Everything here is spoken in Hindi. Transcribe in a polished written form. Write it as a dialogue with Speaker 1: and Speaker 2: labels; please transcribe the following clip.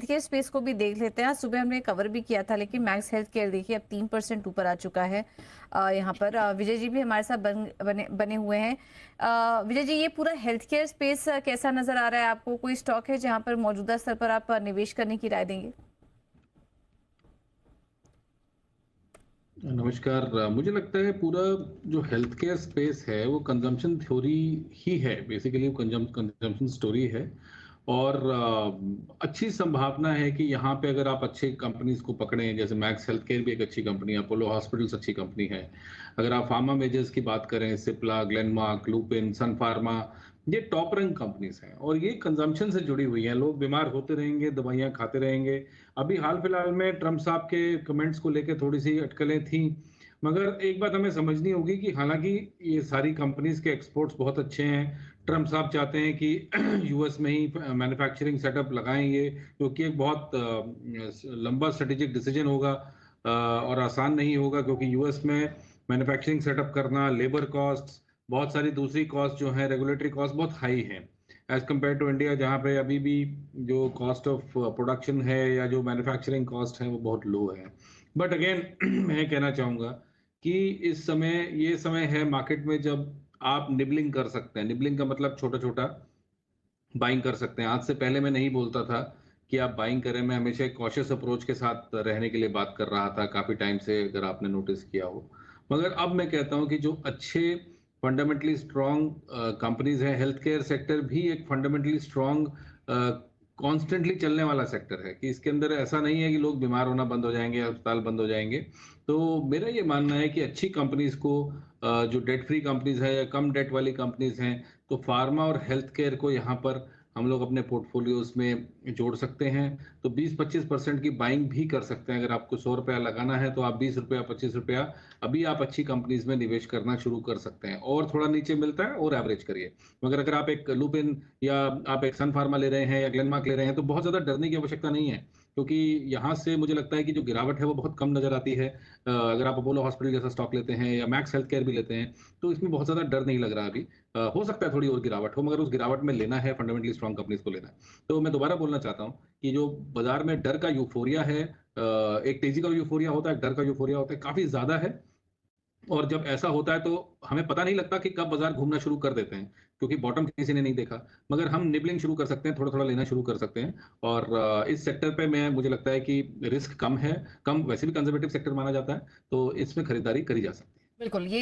Speaker 1: हेल्थ केयर स्पेस को भी देख लेते हैं। आज सुबह हमने कवर भी किया था, लेकिन मैक्स हेल्थ केयर देखिए अब 3% ऊपर आ चुका है। यहाँ पर विजय जी भी हमारे साथ बने बने हुए हैं। विजय जी, ये पूरा हेल्थ केयर स्पेस कैसा नजर आ रहा है आपको? कोई स्टॉक है जहाँ पर मौजूदा स्तर पर आप निवेश करने की राय देंगे?
Speaker 2: नमस्कार। मुझे लगता है पूरा जो हेल्थ केयर स्पेस है वो कंजम्पशन थ्योरी ही है, बेसिकली वो कंजम्पशन स्टोरी है। और अच्छी संभावना है कि यहाँ पे अगर आप अच्छे कंपनीज को पकड़ें, जैसे मैक्स हेल्थ केयर भी एक अच्छी कंपनी है, अपोलो हॉस्पिटल्स अच्छी कंपनी है। अगर आप फार्मा मेजर्स की बात करें, सिप्ला, ग्लेनमार्क, लुपिन, सन फार्मा, ये टॉप रैंक कंपनीज हैं और ये कंजम्पशन से जुड़ी हुई हैं। लोग बीमार होते रहेंगे, दवाइयाँ खाते रहेंगे। अभी हाल फिलहाल में ट्रम्प साहब के कमेंट्स को लेके थोड़ी सी अटकलें थी, मगर एक बात हमें समझनी होगी कि हालांकि ये सारी कंपनीज के एक्सपोर्ट्स बहुत अच्छे हैं। ट्रम्प साहब चाहते हैं कि यूएस में ही मैन्युफैक्चरिंग सेटअप लगाएंगे, क्योंकि एक बहुत लंबा स्ट्रेटेजिक डिसीजन होगा और आसान नहीं होगा, क्योंकि यूएस में मैन्युफैक्चरिंग सेटअप करना, लेबर कॉस्ट, बहुत सारी दूसरी कॉस्ट जो है, रेगुलेटरी कॉस्ट बहुत हाई है एज कम्पेयर टू इंडिया, जहाँ पे अभी भी जो कॉस्ट ऑफ प्रोडक्शन है या जो मैन्युफैक्चरिंग कॉस्ट है वो बहुत लो है। बट अगेन मैं कहना चाहूँगा कि इस समय ये समय है मार्केट में जब आप निबलिंग कर सकते हैं। निबलिंग का मतलब छोटा-छोटा बाइंग कर सकते हैं। आज से पहले मैं नहीं बोलता था कि आप बाइंग करें, मैं हमेशा एक कॉशियस अप्रोच के साथ रहने के लिए बात कर रहा था काफ़ी टाइम से, अगर आपने नोटिस किया हो। मगर अब मैं कहता हूँ कि जो अच्छे फंडामेंटली स्ट्रॉन्ग कंपनीज़ हैं, हेल्थ केयर सेक्टर भी एक फंडामेंटली स्ट्रॉन्ग कॉन्स्टेंटली चलने वाला सेक्टर है, कि इसके अंदर ऐसा नहीं है कि लोग बीमार होना बंद हो जाएँगे, अस्पताल बंद हो जाएँगे। तो मेरा ये मानना है कि अच्छी कंपनीज़ को जो डेट फ्री कंपनीज़ हैं या कम डेट वाली कंपनीज़ हैं, तो फार्मा और हेल्थ केयर को यहाँ पर हम लोग अपने पोर्टफोलियोज में जोड़ सकते हैं। तो 20-25% की बाइंग भी कर सकते हैं। अगर आपको ₹100 लगाना है तो आप ₹20 ₹25 अभी आप अच्छी कंपनीज में निवेश करना शुरू कर सकते हैं, और थोड़ा नीचे मिलता है और एवरेज करिए। मगर अगर आप एक लुपिन या आप एक सन फार्मा ले रहे हैं या ग्लेनमार्क ले रहे हैं, तो बहुत ज़्यादा डरने की आवश्यकता नहीं है, क्योंकि यहाँ से मुझे लगता है कि जो गिरावट है वो बहुत कम नज़र आती है। अगर आप अपोलो हॉस्पिटल जैसा स्टॉक लेते हैं या मैक्स हेल्थ केयर भी लेते हैं, तो इसमें बहुत ज़्यादा डर नहीं लग रहा अभी। हो सकता है थोड़ी और गिरावट हो, मगर उस गिरावट में लेना है, फंडामेंटली स्ट्रॉन्ग कंपनीज को लेना है। तो मैं दोबारा बोलना चाहता हूँ कि जो बाजार में डर का यूफ़ोरिया है, एक तेज़ी का यूफ़ोरिया होता है, एक डर का यूफ़ोरिया होता है, काफ़ी ज़्यादा है। और जब ऐसा होता है तो हमें पता नहीं लगता कि कब बाजार घूमना शुरू कर देते हैं, क्योंकि बॉटम किसी ने नहीं देखा। मगर हम निबलिंग शुरू कर सकते हैं, थोड़ा-थोड़ा लेना शुरू कर सकते हैं। और इस सेक्टर पे मैं मुझे लगता है कि रिस्क कम है, कम वैसे भी कंज़र्वेटिव सेक्टर माना जाता है, तो इसमें खरीदारी करी जा सकती है।
Speaker 1: बिल्कुल, ये